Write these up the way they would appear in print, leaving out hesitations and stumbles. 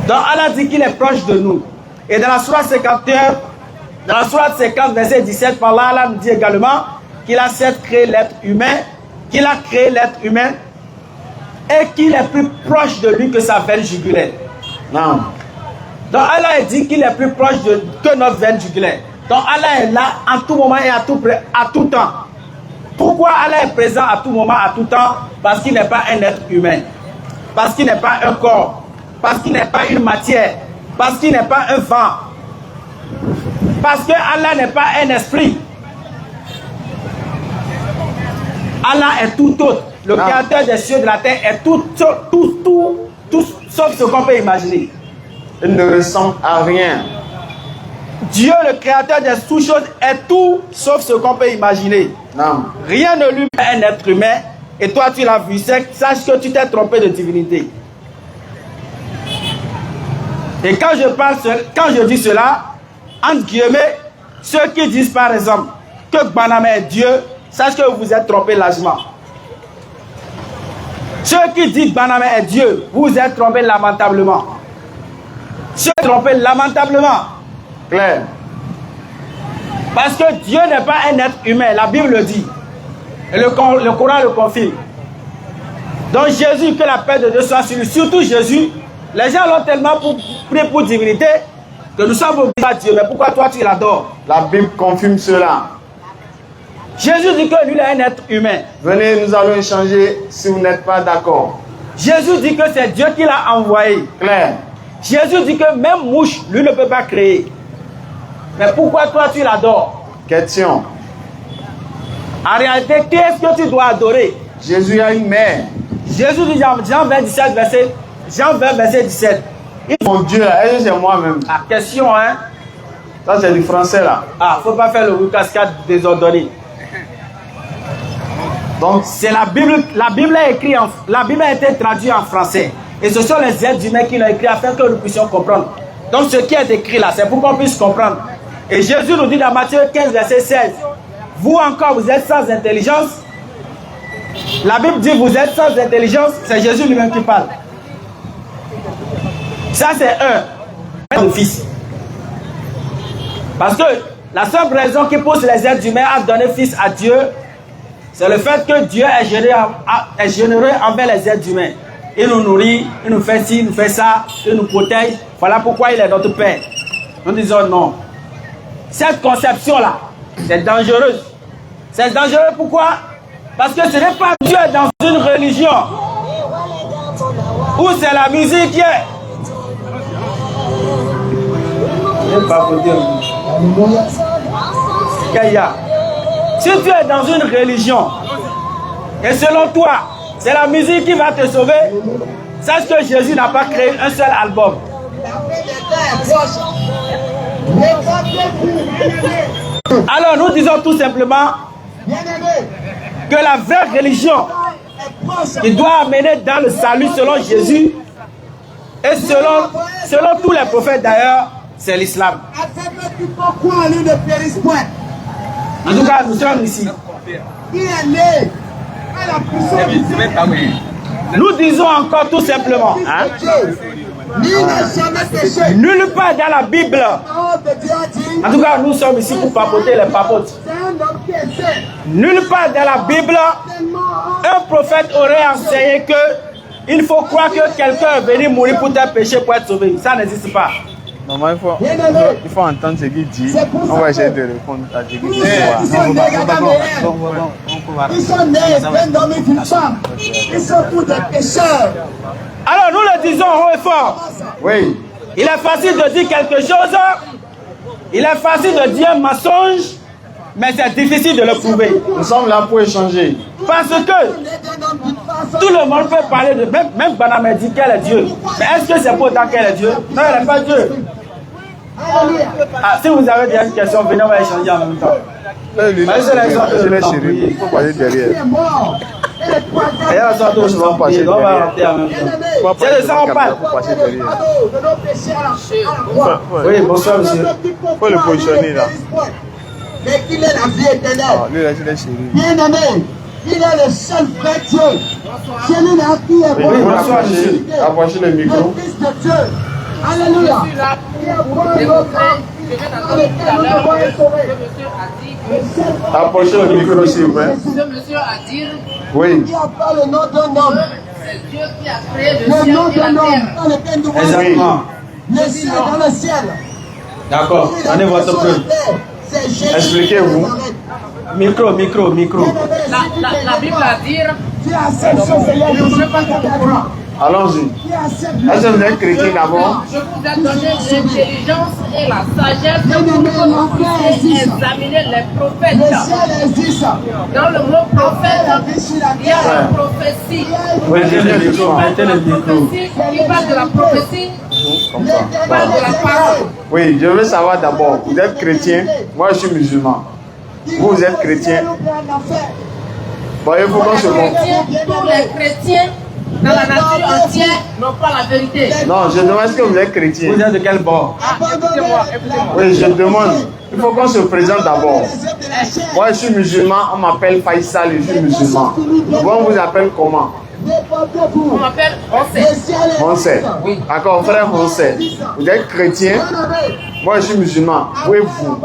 Donc Allah dit qu'il est proche de nous. Et dans la sourate 50, verset 17, par là, Allah nous dit également qu'il a certes créé l'être humain, et qu'il est plus proche de lui que sa veine jugulaire. Non. Donc Allah dit qu'il est plus proche que notre veine jugulaire. Donc Allah est là en tout moment et à tout temps. Pourquoi Allah est présent à tout moment, à tout temps? Parce qu'il n'est pas un être humain. Parce qu'il n'est pas un corps. Parce qu'il n'est pas une matière. Parce qu'il n'est pas un vent. Parce que Allah n'est pas un esprit. Allah est tout autre. Le créateur des cieux et de la terre est tout sauf ce qu'on peut imaginer. Il ne ressemble à rien. Dieu, le créateur des sous-choses, est tout sauf ce qu'on peut imaginer. Non. Rien ne lui met un être humain. Et toi, tu l'as vu. Sache que tu t'es trompé de divinité. Et quand je dis cela, entre guillemets, ceux qui disent par exemple que Banama est Dieu, sache que vous êtes trompés largement. Ceux qui disent que Banama est Dieu, vous êtes trompés lamentablement. Ceux qui sont trompés lamentablement. Clair. Parce que Dieu n'est pas un être humain, la Bible le dit. Et le Coran le confirme. Donc Jésus, que la paix de Dieu soit sur lui, surtout Jésus, les gens l'ont tellement pris pour divinité que nous sommes obligés à Dieu. Mais pourquoi toi tu l'adores? La Bible confirme cela. Jésus dit que lui il est un être humain. Venez, nous allons échanger si vous n'êtes pas d'accord. Jésus dit que c'est Dieu qui l'a envoyé. Clair. Jésus dit que même mouche, lui ne peut pas créer. Mais pourquoi toi tu l'adores? Question. En réalité, qui est-ce que tu dois adorer? Jésus a une mère. Jésus dit Jean 20, verset 17. Mon Dieu, est-ce que c'est moi-même? Ah, question, hein? Ça, c'est du français, là. Ah, faut pas faire le cascade désordonné. Donc, c'est la Bible. La Bible a été traduite en français. Et ce sont les êtres humains qui l'ont écrit afin que nous puissions comprendre. Donc, ce qui est écrit là, c'est pour qu'on puisse comprendre. Et Jésus nous dit dans Matthieu 15, verset 16, vous encore, vous êtes sans intelligence. La Bible dit, vous êtes sans intelligence. C'est Jésus lui-même qui parle. Ça, c'est un fils. Parce que la seule raison qui pousse les êtres humains à donner fils à Dieu, c'est le fait que Dieu est généreux envers les êtres humains. Il nous nourrit, il nous fait ci, il nous fait ça, il nous protège. Voilà pourquoi il est notre Père. Nous disons non. Cette conception-là, c'est dangereuse. C'est dangereux pourquoi? Parce que ce n'est pas Dieu dans une religion où c'est la musique qui est. Si tu es dans une religion et selon toi, c'est la musique qui va te sauver, sache que Jésus n'a pas créé un seul album. Alors nous disons tout simplement que la vraie religion qui doit amener dans le salut selon Jésus et selon tous les prophètes d'ailleurs, c'est l'islam. En tout cas, nous sommes ici. Nous disons encore tout simplement, hein? Nulle part dans la Bible. En tout cas, nous sommes ici pour papoter les papotes. Nulle part dans la Bible, un prophète aurait enseigné que il faut croire que quelqu'un est venu mourir pour tes péchés pour être sauvé. Ça n'existe pas. Normalement, il faut entendre ce qu'il dit. On va essayer de répondre à ce qu'il dit. Ils sont nés, viennent dormir d'une femme. Ils sont tous des pécheurs. Alors nous le disons haut et fort. Oui. Il est facile de dire quelque chose. Il est facile de dire un mensonge. Mais c'est difficile de le prouver. Nous sommes là pour échanger. Parce que tout le monde peut parler de... Même Banama dit qu'elle est Dieu. Mais est-ce que c'est pour autant qu'elle est Dieu? Non, elle n'est pas Dieu. Ah, si vous avez déjà une question, venez, on va échanger en même temps. Il faut parler derrière. Et là, ça touche, on va passer derrière. On va rentrer en même temps. C'est de ça on parle. Oui, bonsoir monsieur. Il faut le positionner là. Mais qu'il est la vie éternelle. Bien aimé, il est le seul vrai Dieu. Celui-là qui est bon. Approchez le micro. Le Fils de Dieu. Alléluia. Je suis là pour démontrer. Je viens d'entendre tout à l'heure que ce monsieur a dit que Approchez le micro, s'il vous plaît. ce monsieur a dit Oui. Qui a pas le nom d'un homme. que c'est Dieu qui a créé le Le ciel nom et la d'un homme terre. dans lequel nous voyons. Exactement. Le ciel dans le ciel. D'accord. Donnez votre preuve. Expliquez-vous. Micro. La Bible a dit Qui accepte ce Seigneur je ne Jésus peux pas comme ta comprendre. croix. Allons-y. Qui accepte Est-ce que vous êtes chrétien d'abord? Je vous ai donné l'intelligence et la sagesse pour que vous puissiez examiner les le prophètes. ciel existe. Dans le mot prophète, il y a la prophétie. Mettez le micro. Mettez le La micro. prophétie qui parle de la prophétie, Comme ça. parle de la parole. Oui, je veux savoir d'abord, vous êtes chrétien, moi je suis musulman. Vous êtes chrétien. Bon, il faut qu'on se montre. Tous les chrétiens dans la nature entière n'ont pas la vérité. Non, je demande est-ce que vous êtes chrétien. Vous êtes de quel bord? Écoutez-moi. Oui, je demande. Il faut qu'on se présente d'abord. Moi je suis musulman, on m'appelle Faisal, je suis musulman. On vous appelle comment? On m'appelle José. On sait. D'accord, frère, on sait. Vous êtes chrétien, moi je suis musulman. Où êtes-vous?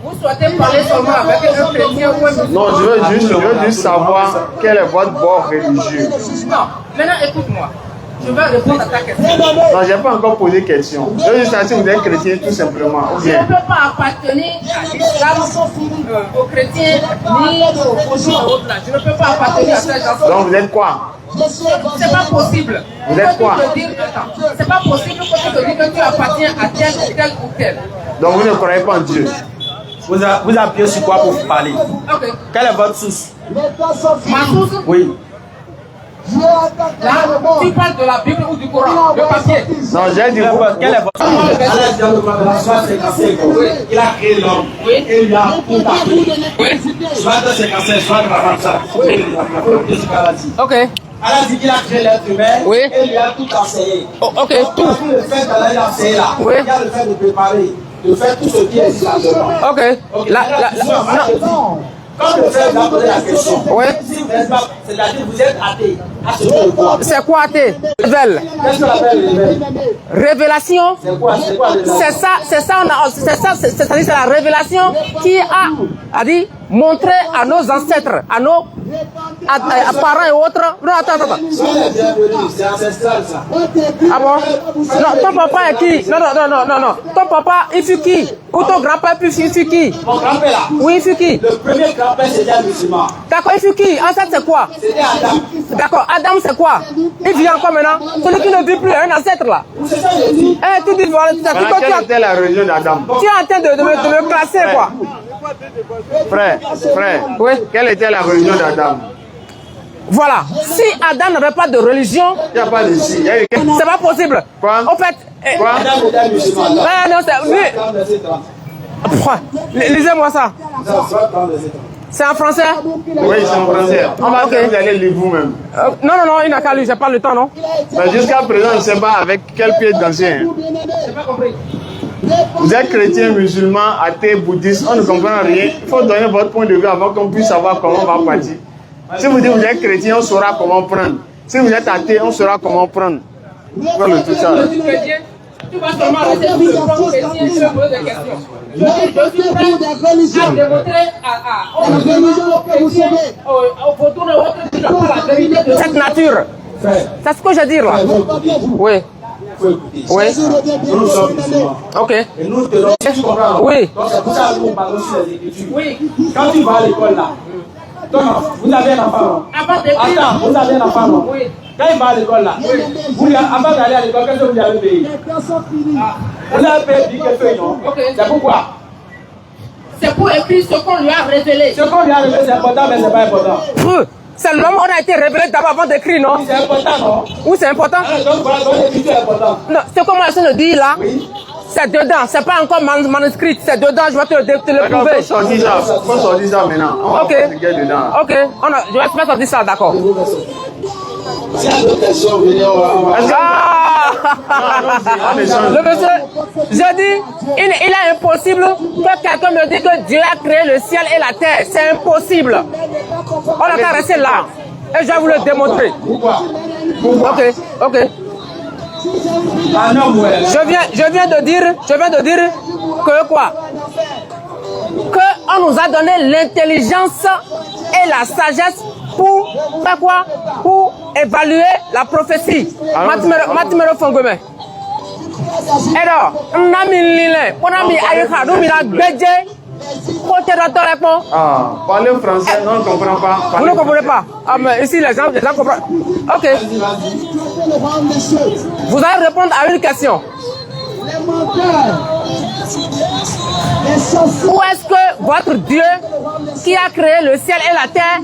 Vous souhaitez parler seulement avec un chrétien ou un musulman? Non, je veux juste savoir quel est votre bord religieux. Non. Maintenant, écoute-moi. Je vais répondre à ta question. Non, je n'ai pas encore posé question. Je veux juste savoir si vous êtes chrétien tout simplement. Ou Je ne bien. peux pas appartenir à l'islam, aux chrétiens, ni aux juifs et autres là. Je ne peux pas appartenir à ces gens. Donc vous êtes quoi? C'est pas possible. Vous êtes quoi? C'est pas possible que tu te dises que tu appartiens à tel ou tel. Donc vous ne croyez pas en Dieu. Vous appuyez sur quoi pour parler? Ok. Quelle est votre source? Ma source, Oui. là, tu parles de la Bible ou du Coran, le papier. Non, j'ai dit vous. Quelle est votre source? Allah dit dans le Coran, Sourate 55, il a créé l'homme et lui a tout appris. Sourate 55, Sourate 45. Ok. Allah dit qu'il a créé l'être humain Oui. et lui a tout enseigné. Oh, ok, Donc, tout. parmi le fait d'Allah enseigner là, Oui. il y a le fait de préparer, de faire tout ce qui est là-dedans. Ok. Non. Quand le frère vous a posé la question, Oui. si vous n'êtes pas, c'est-à-dire vous êtes athée, à ce que je vois. C'est quoi athée? Révèle. Qu'est-ce qu'on appelle le réveil? Révélation. C'est quoi le C'est la révélation qui a dit montrer à nos ancêtres, à nos parents et autres. Non, attends. C'est ancestral ça. Ah bon? Non, ton papa est qui? Non. Ton papa, il fut qui? Ou ton grand-père, il fut qui? Mon grand-père là, Oui, il fut qui? le premier grand-père c'était un musulman. D'accord, il fut qui? Ancêtre, c'est quoi? C'était Adam. D'accord, Adam, c'est quoi? Il vit encore maintenant? Celui qui ne vit plus, un ancêtre là. C'est ça que je dis. Eh, tu dis, voilà, c'est Maintenant, que quelle était la religion d'Adam? tu es en train de me classer, quoi. Frère, Oui. quelle était la religion d'Adam? Voilà. Si Adam n'avait pas de religion, Il n'y a pas de si. Il y a eu- c'est pas possible. Quoi? En fait, Quoi? Adam était un musulman. non, c'est lui. Lisez-moi ça. C'est en français? Oui, c'est en français. On va Ok. dire que vous allez lire vous-même. Non, il n'a qu'à lui, j'ai pas le temps, non? Mais jusqu'à présent, je ne sais pas avec quel pied danser. J'ai pas compris. Vous êtes chrétien, musulman, athée, bouddhiste, on ne comprend rien. Il faut donner votre point de vue avant qu'on puisse savoir comment on va partir. Si vous dites que vous êtes chrétien, on saura comment prendre. Si vous êtes athée, on saura comment prendre. Voilà tout ça. Je suis chrétien. Tu vas seulement rester sur le plan chrétien et me poser des questions. Je suis prêt à démontrer aux chrétiens, aux vautours et autres qui n'ont pas la vérité de cette nature. C'est ce que je veux dire là. Oui. Oui. Nous sommes musulmans. Ok. Et nous tenons, tu comprends? Oui. Donc c'est pour ça que nous parlons sur les Écritures. Oui. Quand tu vas à l'école là, donc, vous avez un enfant non? Avant d'écrire. Attends, vous avez un enfant non? Oui. Quand il va à l'école là, avant d'aller à l'école, qu'est-ce que vous avez payé? Vous avez payé bic et feuille non? Ok. C'est pourquoi? C'est pour écrire ce qu'on lui a révélé. Ce qu'on lui a révélé c'est important mais c'est pas important. C'est l'homme, on a été révélé d'abord avant d'écrire, non? C'est important non? Oui, c'est important. Alors, donc voilà, donc l'écriture est importante. Non, c'est comme je le dis là. C'est dedans, c'est pas encore manuscrit, c'est dedans, je vais te le D'accord, prouver. faut sortir ça. Faut sortir ça maintenant. On va Ok. pas se guetter dedans. Ok, je vais faire sortir ça, d'accord. S'il y a d'autres questions, venez, on va. On échange. Le monsieur, je dis, il est impossible que quelqu'un me dise que Dieu a créé le ciel et la terre. C'est impossible. On a qu'à rester là. Et je vais vous le démontrer. Pourquoi? Ok. Un homme, ouais. Je viens de dire que quoi? Que on nous a donné l'intelligence et la sagesse pour faire quoi? Pour évaluer la prophétie. Matimero Fongome. Alors, on a mis l'île, on a mis Aïcha, on a mis la Bédje. Parlez français, non, on ne comprend pas. Vous ne comprenez pas? Ah, mais ici, les gens comprennent. Ok. Vous allez répondre à une question. Où est-ce que votre Dieu, qui a créé le ciel et la terre,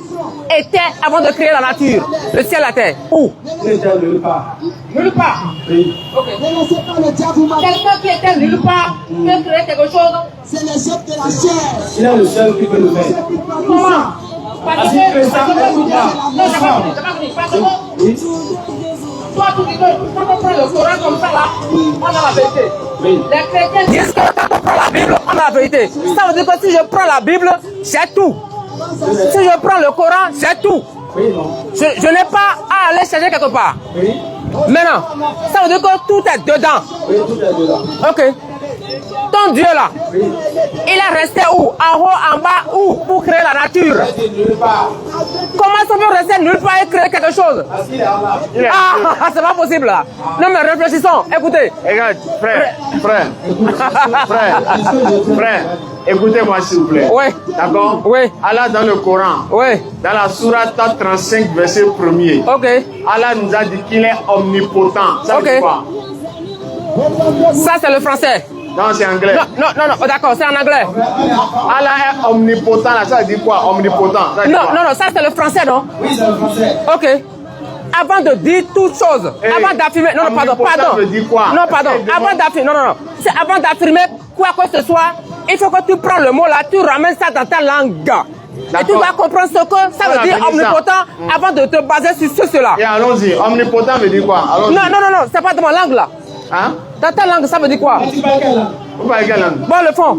était avant de créer la nature? Le ciel et la terre. Où? Il était nulle part. Nulle part. Oui. Ok. Quelqu'un qui était nulle part peut créer quelque chose. C'est le chef de la chair. Il est le seul qui peut le faire. Comment? Parce que toi, tu dis que quand on prend le Coran comme ça, là, on a la vérité. Oui. Les chrétiens disent que quand on prend la Bible, on a la vérité. Ça veut dire que si je prends la Bible, j'ai tout. Si je prends le Coran, j'ai tout. Oui, non. Je n'ai pas à aller chercher quelque part. Oui. Maintenant, ça veut dire que tout est dedans. Oui, tout est dedans. Ok. Ton Dieu là, il est resté où? En haut, en bas, où? Pour créer la nature. Il est nulle part. Comment ça peut rester nulle part et créer quelque chose? Parce qu'il est en là. Ah, c'est pas possible là. Non mais réfléchissons, écoutez. Regarde, frère, écoutez-moi s'il vous plaît. Oui. D'accord? Oui. Allah dans le Coran, Oui. dans la sourate 35, verset 1er, Ok. Allah nous a dit qu'il est omnipotent. Ça veut Ok. dire quoi? Ça c'est le français. Non, c'est anglais. Non, oh, d'accord, c'est en anglais. Allah est omnipotent, là, ça veut dire quoi? Omnipotent. Ça veut dire quoi? Non, ça c'est le français, non? Oui, c'est le français. Ok. Avant de dire toute chose, avant d'affirmer, non, pardon. veut dire quoi? Non, pardon, avant d'affirmer, non. C'est avant d'affirmer quoi que ce soit, il faut que tu prends le mot là, tu ramènes ça dans ta langue. Et tu dois comprendre ce que ça veut dire omnipotent avant de te baser sur cela. Et allons-y, omnipotent veut dire quoi? Non, c'est pas de ma langue là. Hein? Dans ta langue, ça veut dire quoi? Tu parles quelle langue? Vous parlez quelle langue? Bon, le fond.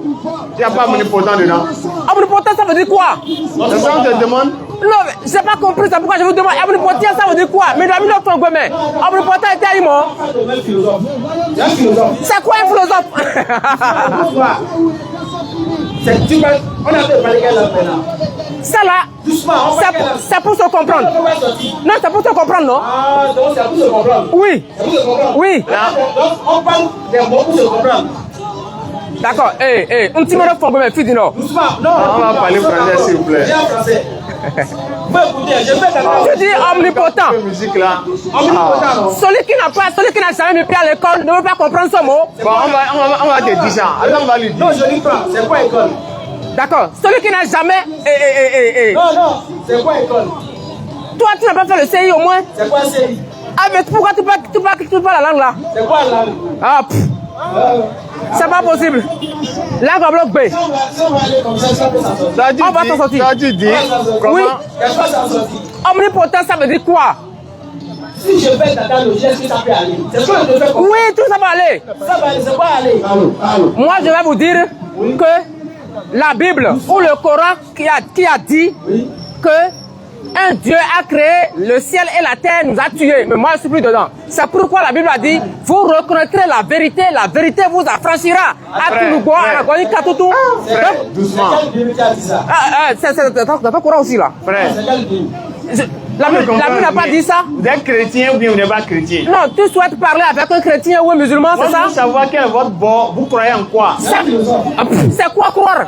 Il n'y a pas omnipotent dedans. Omnipotent, ça veut dire quoi? Le sang te demande? Non, mais j'ai pas compris ça. Pourquoi je vous demande omnipotent, ça veut dire quoi? Mais dans le milieu de ton gourmet, omnipotent était aïmo. C'est un philosophe. C'est quoi un philosophe? Tu parles. On a fait parler quelle langue maintenant? Ça là, Doucement, on parle quelle langue? c'est pour se comprendre. Non, c'est pour se comprendre, non? Ah, donc c'est pour se comprendre. Oui. C'est pour se comprendre. Oui. Donc on parle des mots pour se comprendre. D'accord. Un petit peu de fond, mais fille non. Doucement. Non, on va parler français, s'il vous plaît. Viens en français. Vous écoutez, je vais t'apprendre. Je dis omnipotent. Cette musique là. Omnipotent, non? Celui qui n'a jamais mis pied à l'école ne veut pas comprendre ce mot. Bon, on va te dire ça. Attends, on va lui dire. Non, je dis pas. C'est quoi école? D'accord. Celui qui n'a jamais. Non, c'est quoi école? Toi, tu n'as pas fait le CI au moins. C'est quoi CI? Ah, mais pourquoi tu parles la langue là? C'est quoi la langue? Ah, c'est pas possible. Langue en bloc B. Si on va aller comme ça peut s'en sortir. On va s'en sortir. Ça, tu dis. Oui. Qu'est-ce que ça s'en sortir? Omnipotent, ça veut dire quoi? Si je fais ta logique, est-ce que ça peut aller? C'est ce que je fais comme Oui, tout ça va aller. ça va aller, c'est quoi aller? Allô. Moi, je vais vous dire que la Bible ou le Coran qui a dit que un Dieu a créé le ciel et la terre, nous a tués. Mais moi, je suis plus dedans. C'est pourquoi la Bible a dit, vous reconnaîtrez la vérité vous affranchira. Doucement. C'est quelle Bible qui a dit ça? C'est ton Coran aussi là. Frère. C'est quelle Bible? La Bible n'a pas dit ça. Vous êtes chrétien ou bien vous n'êtes pas chrétien? Non, tu souhaites parler avec un chrétien ou un musulman, c'est ça? Vous savoir quel est votre bord, vous croyez en quoi? C'est quoi croire?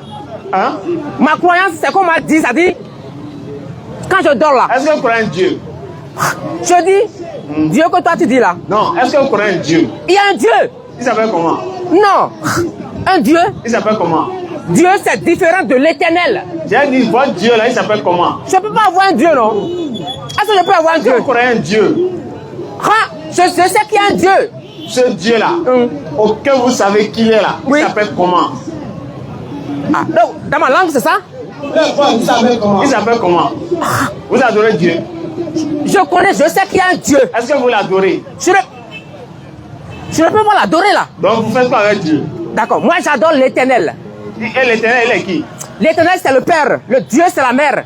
Hein? Ma croyance, c'est qu'on m'a dit, ça dit, quand je dors là, Est-ce que vous croyez en Dieu? je dis, Dieu que toi tu dis là. Non, est-ce que vous croyez en Dieu? Il y a un Dieu. Il s'appelle comment? Non, un Dieu. Il s'appelle comment? Dieu, c'est différent de l'éternel. J'ai dit, votre Dieu là, il s'appelle comment? Je ne peux pas avoir un Dieu, non? Est-ce que je peux avoir un Est-ce que Dieu? vous croyez en Dieu? Ah, je sais qu'il y a un Dieu. Ce Dieu là, auquel vous savez qu'il est là, Oui. il s'appelle comment? Ah, donc, dans ma langue, c'est ça? Vous savez comment? Il s'appelle comment? Vous adorez Dieu? Je connais, je sais qu'il y a un Dieu. Est-ce que vous l'adorez? Je ne peux pas l'adorer là. Donc vous faites quoi avec Dieu? D'accord, moi j'adore l'éternel. Et l'éternel, il est qui? L'éternel, c'est le Père. Le Dieu, c'est la mère.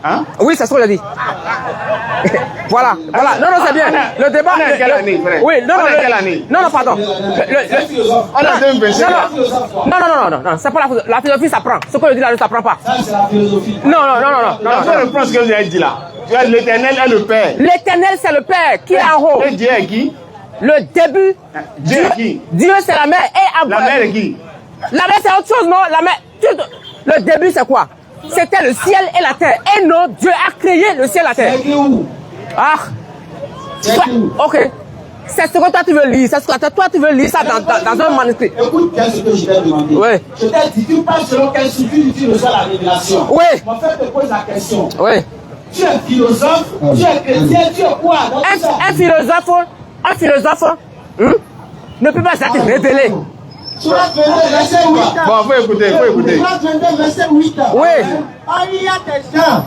Hein? Oui, c'est ce que je dis. Voilà, voilà. Non, non, c'est bien. Le débat. On est quelle année, frère? Oui, non, non. Quelle année? Non, non, pardon. On a 2025. Non, c'est pas la philosophie, ça prend. Ce que je dis là, ça prend pas. Ça, c'est la philosophie. Non. Je reprends ce que vous avez dit là. L'éternel est le Père. L'éternel, c'est le Père qui est en haut. Et Dieu est qui? Le début. Dieu est qui? Dieu, c'est la mère. Et La mère est qui? La mère, c'est autre chose, non? La mère. Le début, c'est quoi? C'était le ciel et la terre. Et non, Dieu a créé le ciel et la terre. C'est où? Ah. Ok. C'est ce que toi tu veux lire. C'est ce que toi tu veux lire ça dans un manuscrit. Écoute bien ce que je t'ai demandé. Oui. Je t'ai dit, tu parles selon quelle structure tu reçois la révélation. Oui. En fait, je te pose la question. Oui. Tu es philosophe, tu es chrétien, tu es quoi? Un philosophe ne peut pas être révélé. Surat 22, verset 8. Bon, faut écouter. Surat 22, verset 8. Oui. Il y a des gens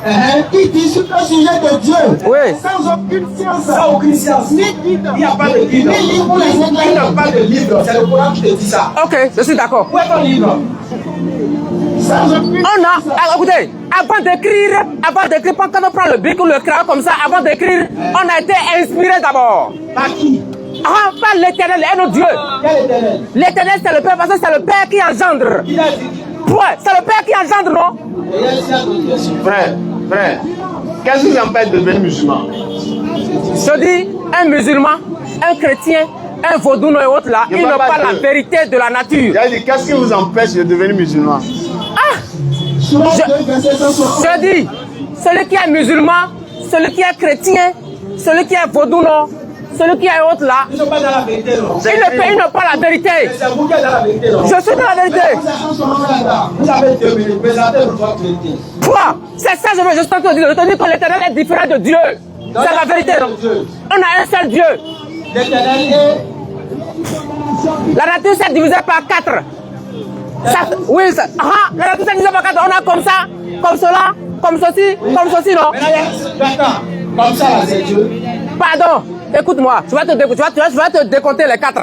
qui discutent au sujet de Dieu Oui. sans aucune science. Sans aucune science. Ni guide. Il n'y a pas de guide. Ni livre pour les Il n'y a éclairer. pas de livre. C'est le Coran qui te dit ça. Ok, je suis d'accord. Où est ton livre? Sans aucune On a, écoutez, avant d'écrire, quand on prend le bic ou le crayon comme ça, avant d'écrire, on a été inspiré d'abord. Par qui? Ah, pas l'éternel, et notre Dieu. Quel éternel? L'éternel, c'est le Père, parce que c'est le Père qui engendre. Il a dit. Ouais, c'est le Père qui engendre, non? Et il y a dit à notre Dieu. Frère, qu'est-ce qui vous empêche de devenir musulman? Je dis, un musulman, un chrétien, un vaudou et autres là, ils n'ont pas la vérité de la nature. J'ai dit, qu'est-ce qui vous empêche de devenir musulman? Surat 2, verset 160. Je dis, celui qui est musulman, celui qui est chrétien, celui qui est vaudou, celui qui est autre là, Ils ne sont pas dans la vérité, non. ils n'ont pas la vérité. C'est vous qui êtes dans la vérité, non. Je suis dans la vérité. Vous avez 2 minutes. Présentez votre vérité. Quoi? C'est ça, je suis en train de dire. Je te dis que l'éternel est différent de Dieu. C'est la vérité. On a un seul Dieu. L'éternel est. La nature s'est divisée par 4. Oui, la nature s'est divisée par 4. On a comme ça, comme cela, comme ceci, non? D'accord. Comme ça, là, c'est Dieu. Pardon, écoute-moi, je vais te décompter les 4.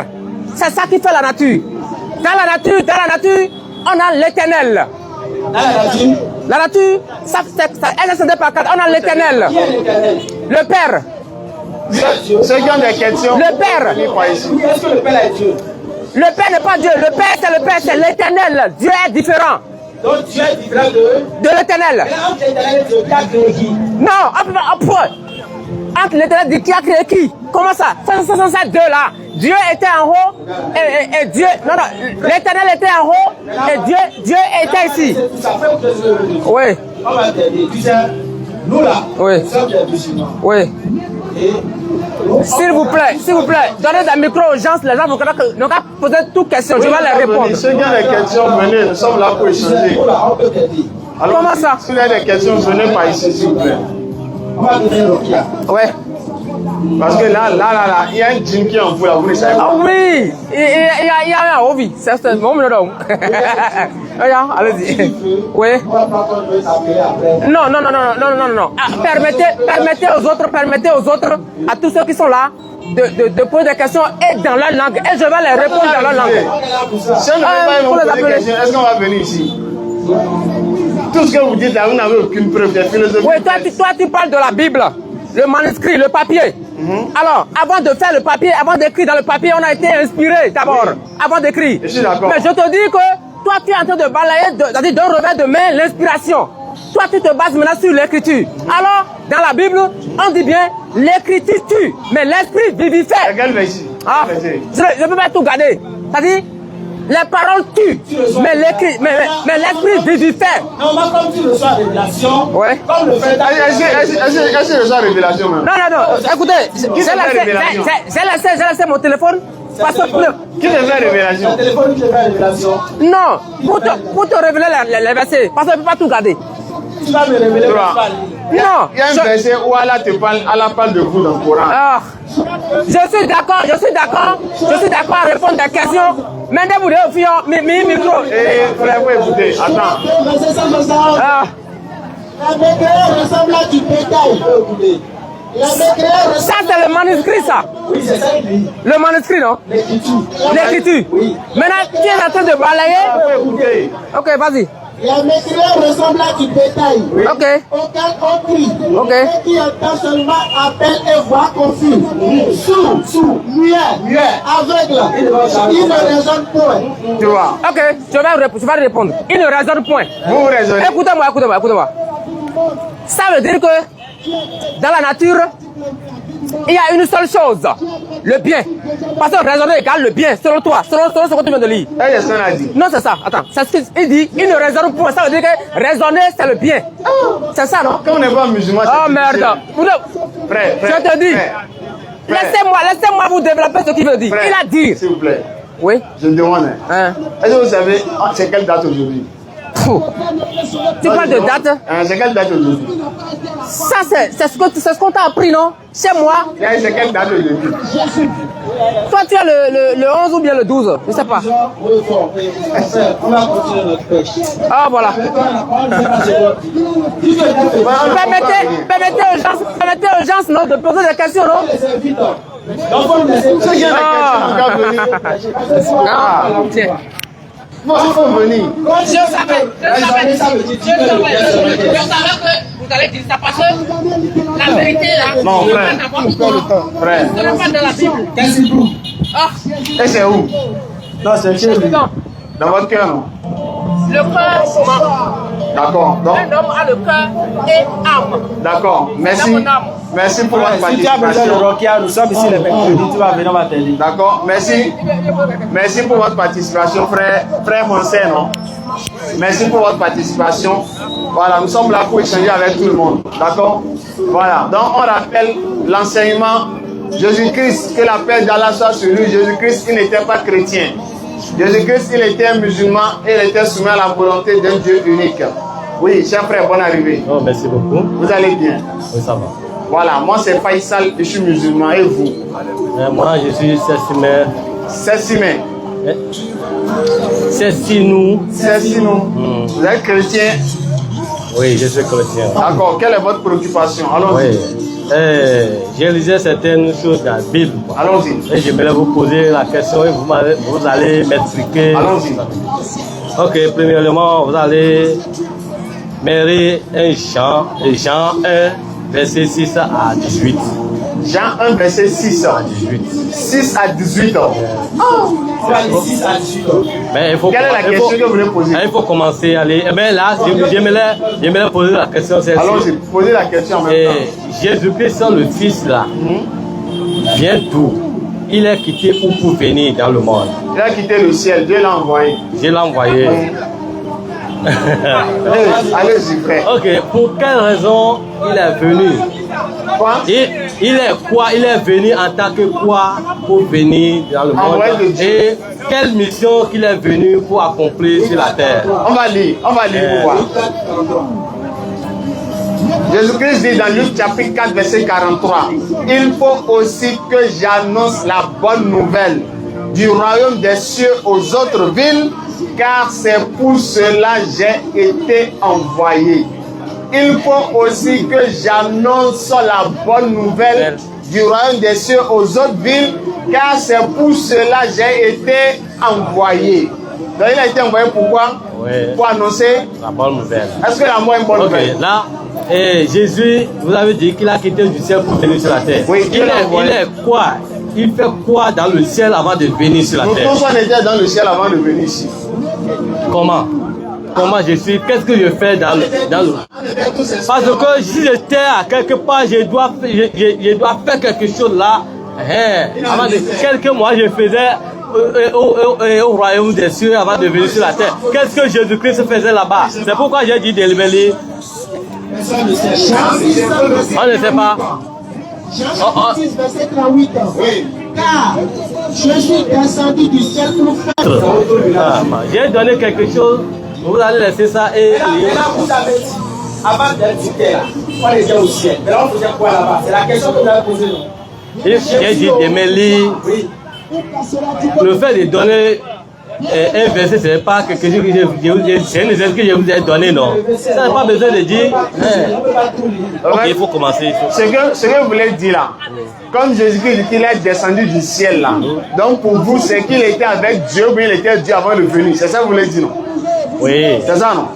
C'est ça qui fait la nature. Dans la nature, on a l'éternel. Dans la nature. La nature, elle est scindée par 4. On a l'éternel. Qui est l'éternel? Le Père. Ceux qui ont des questions. Le Père. Oui, est-ce que le Père est Dieu? Le Père n'est pas Dieu. Le Père, c'est l'éternel. Dieu est différent Donc Dieu est différent de. de l'éternel. Et entre l'éternel et Dieu, qui a créé qui? Non, entre l'éternel et qui a créé qui? Comment ça? C'est deux là. Dieu était en haut et Dieu. Non, l'éternel était en haut et Dieu était ici. Ça fait que je. Oui. On va t'aider. Tu sais, nous là, Oui. nous sommes des musulmans. Oui. Et. S'il vous plaît, donnez des micros aux gens, les gens n'ont qu'à poser toutes questions, je vais les répondre. Ceux qui ont des questions, venez, nous sommes là pour échanger. On peut t'aider. Alors, Comment ça? Si vous avez des questions, venez par ici, s'il vous plaît. On va donner le Rokia. Ouais. Parce que là, il y a un djinn qui est en vous, là, vous ne savez Ah pas. oui, il y a un envie, c'est un moment là. Regarde, allez-y. Oui. On va pas continuer à t'appeler après. Non. Ah, permettez aux autres, à tous ceux qui sont là, de poser des questions et dans leur langue. Et je vais les répondre dans leur langue. Si on ne veut pas pour les poser des appeler. questions, est-ce qu'on va venir ici? Tout ce que vous dites là, vous n'avez aucune preuve de philosophie. Oui, toi, tu parles de la Bible, le manuscrit, le papier. Alors, avant de faire le papier, avant d'écrire dans le papier, on a été inspiré d'abord, avant d'écrire. Je suis d'accord. Mais je te dis que toi, tu es en train de balayer, c'est-à-dire d'un revers de main, l'inspiration. Toi, tu te bases maintenant sur l'écriture. Alors, dans la Bible, on dit bien, l'écriture tue, mais l'esprit vivifie. Regarde ici. Ah, je ne peux pas tout garder. C'est-à-dire, les paroles tuent, mais l'esprit vivifie. Normalement, comme tu reçois la révélation, Ouais. comme le fait Est-ce que je reçois la révélation, même? Non, écoutez, j'ai laissé mon téléphone. Parce que, Qui te fait la révélation? le téléphone qui te fait la révélation, non, pour te révéler les versets, parce qu'on ne peut pas tout garder. tu vas me révéler. Tu vois. Non, Il y a un verset où Allah parle de vous dans le Coran. ah, je suis d'accord à répondre à des questions. Maintenant, vous devez faire mes micros. Et frère, vous écoutez, attends. Verset 160. Ah, La mécréance ressemble à du bétail. La mécréance ça, ressemble c'est le manuscrit, ça. Oui, c'est ça qu'il dit. Le manuscrit, non? L'écriture. L'écriture. Oui. Maintenant, tu es en train de balayer. Écoutez. Ok, vas-y. Les mécréants ressemblent à du bétail. Ok. Auquel on crie. Ok. Et qui entend seulement appel et voix confus. Sourd, muet, aveugle. Il ne raisonne point. Tu vois? Ok, je vais répondre. Il ne raisonne point. Vous raisonnez. Écoutez-moi. Ça veut dire que dans la nature, il y a une seule chose, le bien. Parce que raisonner égale le bien, selon toi, selon ce que tu viens de lire. Qu'est-ce qu'on a dit? Non, c'est ça. Attends, c'est ce qu'il dit. Il ne raisonne point. Ça veut dire que raisonner, c'est le bien. C'est ça, non? Quand on n'est pas musulman, c'est Oh merde. Frère, Je te dis. Laissez-moi vous développer ce qu'il veut dire. frère, Il a dit. s'il vous plaît, Oui. je me demande. Hein? Est-ce que vous savez, c'est quelle date aujourd'hui? Pfff. Tu parles de date? C'est quelle date aujourd'hui? Ça, c'est ce qu'on t'a appris, non? Chez moi. C'est quelle date aujourd'hui? Toi, tu as le 11 ou bien le 12? Je ne sais pas. On va continuer notre pêche. Ah, voilà. Permettez aux gens non, de poser des questions, non? Ceux qui ont des questions, on va venir. Non, tiens. Bon, il faut venir. Je savais que vous allez dire ça parce que la vérité là, Non, frère. Frère. ce n'est pas dans la Bible. Ah, Et c'est où? Non, c'est chez lui. Dans votre cœur, non? le cœur ment. D'accord. Donc, Un homme a le cœur et âme. d'accord. Merci. Merci pour votre Si tu as besoin de participation. Rokia, nous sommes ici les mercredis, tu vas venir, on va t'aider. D'accord. Merci. Merci pour votre participation, frère Monsen, non? Merci pour votre participation. Voilà, nous sommes là pour échanger avec tout le monde. D'accord? Voilà. Donc, on rappelle l'enseignement Jésus-Christ, que la paix d'Allah soit sur lui. Jésus-Christ, il n'était pas chrétien. Jésus-Christ, il était musulman et il était soumis à la volonté d'un Dieu unique. Oui, cher frère, bonne arrivée. Oh, merci beaucoup. Vous allez bien? Oui, ça va. Voilà, moi c'est Faisal, je suis musulman. Et vous? Moi, je suis Sessimé. Sessimé. Sessinou. Sessinou. Vous êtes chrétien? Oui, je suis chrétien. D'accord, quelle est votre préoccupation? Allons-y. Oui. J'ai lisé certaines choses dans la Bible. Allons-y. Et je voulais vous poser la question et vous allez m'expliquer. Allons-y. Ok, premièrement, vous allez mêler un Jean 1, verset 6 à 18. Jean 1, verset 6 à 18. 6 à 18 ans. Mais il faut, Quelle est la question que vous voulez poser? il faut commencer à aller. Mais là, j'aimerais poser la question. Allons-y, posez la question en même temps. Jésus-Christ, le Fils, là, vient d'où? Il est quitté pour venir dans le monde. Il a quitté le ciel, Dieu l'a envoyé. Je l'ai envoyé. Allez-y, frère. Ok, pour quelle raison il est venu? Quoi? Il est quoi? Il est venu en tant que quoi pour venir dans le monde? Envoyé de Dieu. Et quelle mission qu'il est venu pour accomplir sur la terre? On va lire pour voir. Jésus-Christ dit dans Luc chapitre 4, verset 43, il faut aussi que j'annonce la bonne nouvelle du royaume des cieux aux autres villes, car c'est pour cela que j'ai été envoyé. Il faut aussi que j'annonce la bonne nouvelle du royaume des cieux aux autres villes, car c'est pour cela que j'ai été envoyé. Donc il a été envoyé pourquoi? Oui. Pour annoncer La bonne nouvelle. Est-ce que l'amour est une bonne nouvelle? Ok, là, Jésus, vous avez dit qu'il a quitté du ciel pour venir sur la terre. Oui, il est quoi? Il fait quoi dans le ciel avant de venir sur la Nous terre? tous on était dans le ciel avant de venir ici. Comment? Comment je suis? Qu'est-ce que je fais dans le... Parce que si j'étais à quelque part, je dois faire quelque chose là. Avant de quelques mois, je faisais au royaume des cieux avant de venir sur la terre. Qu'est-ce que Jésus-Christ faisait là-bas? C'est pourquoi j'ai dit de l'évêler. On ne sait pas. Jean 6, verset 38. Car je suis descendu du ciel pour faire. J'ai donné quelque chose. Vous allez laisser ça et... Vous avez dit, avant d'être sur terre, on était au ciel. Mais là, on faisait quoi là-bas? C'est la question que vous avez posée, non? J'ai dit de mêler. Le fait de donner un verset, ce n'est pas quelque chose que c'est une verset que je vous ai donné, non. Ça n'a pas besoin de dire. Ok, il faut commencer. Ce que vous voulez dire là, comme Jésus-Christ dit qu'il est descendu du ciel là, donc pour vous, c'est qu'il était avec Dieu, mais il était Dieu avant de venir. C'est ça que vous voulez dire, non? Oui. C'est ça, non?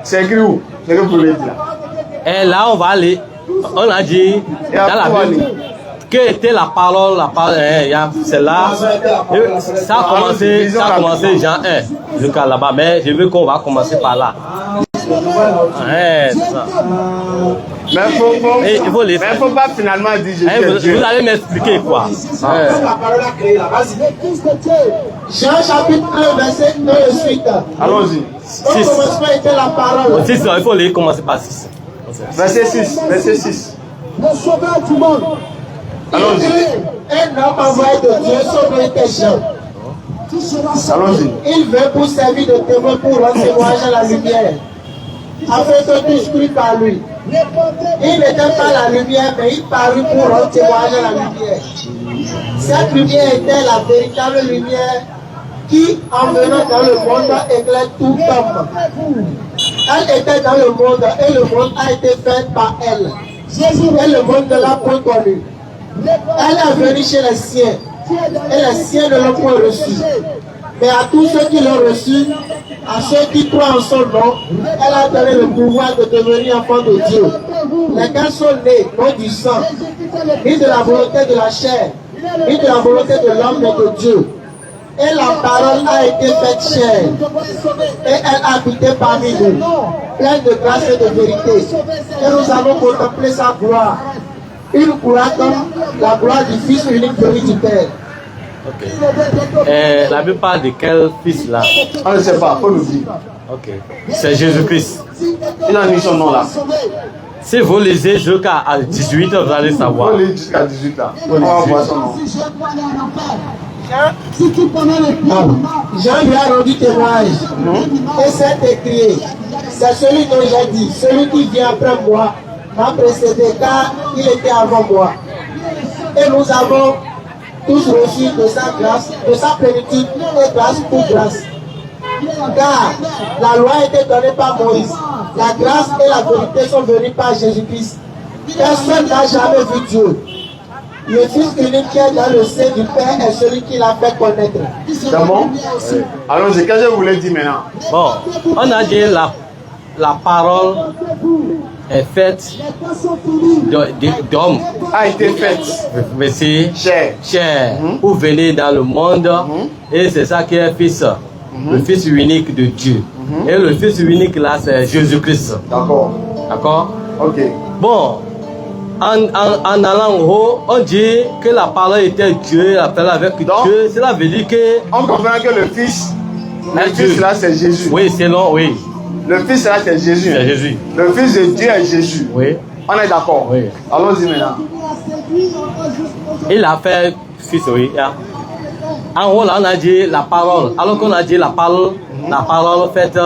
C'est écrit où? C'est que vous pouvez dire là. Et là, on va aller. On a dit dans la Bible que était la parole, c'est là. Ça a commencé Jean 1 jusqu'à là-bas, mais je veux qu'on va commencer par là. C'est ça. Mais il faut pas finalement dire Jésus. Vous allez m'expliquer quoi? Jean chapitre 1, verset 1 et suite. Allons-y. Au commencement était la parole. 6, il faut les commencer par 6. Verset 6. Verset 6. Le sauveur du monde. Allons-y. Un homme envoyé de Dieu sauve était Jean. Allons-y. Il veut pour servir de témoin pour rendre témoignage à la lumière, afin que tous crient par lui. Il n'était pas la lumière, mais il parut pour rendre témoignage à la lumière. Cette lumière était la véritable lumière qui, en venant dans le monde, éclaire tout homme. Elle était dans le monde et le monde a été fait par elle. Et le monde ne l'a point connue. Elle est venue chez les siens et les siens ne l'ont point reçue. Mais à tous ceux qui l'ont reçu, à ceux qui croient en son nom, elle a donné le pouvoir de devenir enfants de Dieu. Lesquels sont nés, non du sang, ni de la volonté de la chair, ni de la volonté de l'homme, mais de Dieu. Et la parole a été faite chair, et elle a habité parmi nous, pleine de grâce et de vérité. Et nous avons contemplé sa gloire, une gloire comme la gloire du Fils unique venu du Père. Okay. La Bible parle de quel fils là? On ne sait pas, faut nous dire. Ok. C'est Jésus-Christ. Il a mis son nom là. Si vous lisez jusqu'à 18, vous allez savoir. On lit jusqu'à 18 là. On va voir son nom. Jean lui a rendu témoignage et s'est écrié: c'est celui dont j'ai dit, celui qui vient après moi m'a précédé car il était avant moi. Et nous avons tous reçu de sa grâce, de sa plénitude et grâce pour grâce. Car la loi a été donnée par Moïse, la grâce et la vérité sont venues par Jésus-Christ. Personne n'a jamais vu Dieu. Le Fils unique qui est dans le sein du Père est celui qui l'a fait connaître. C'est bon? Allons-y, qu'est-ce que je voulais dire maintenant? Bon, on a dit la parole est faite d'homme. A été faite. Merci. Chair. Pour venir dans le monde. Et c'est ça qui est fils. Le Fils unique de Dieu. Et le Fils unique là, c'est Jésus-Christ. D'accord. D'accord? Ok. Bon, en allant en haut, on dit que la parole était Dieu, la parole avec Dieu. Cela veut dire que... On comprend que le Fils là, c'est Jésus. Oui, c'est long, oui. Le Fils là, c'est Jésus. C'est Jésus. Le Fils de Dieu est Jésus. Oui. On est d'accord? Oui. Allons-y maintenant. Il a fait fils, oui. En haut, là, on a dit la parole. Alors qu'on a dit la parole faite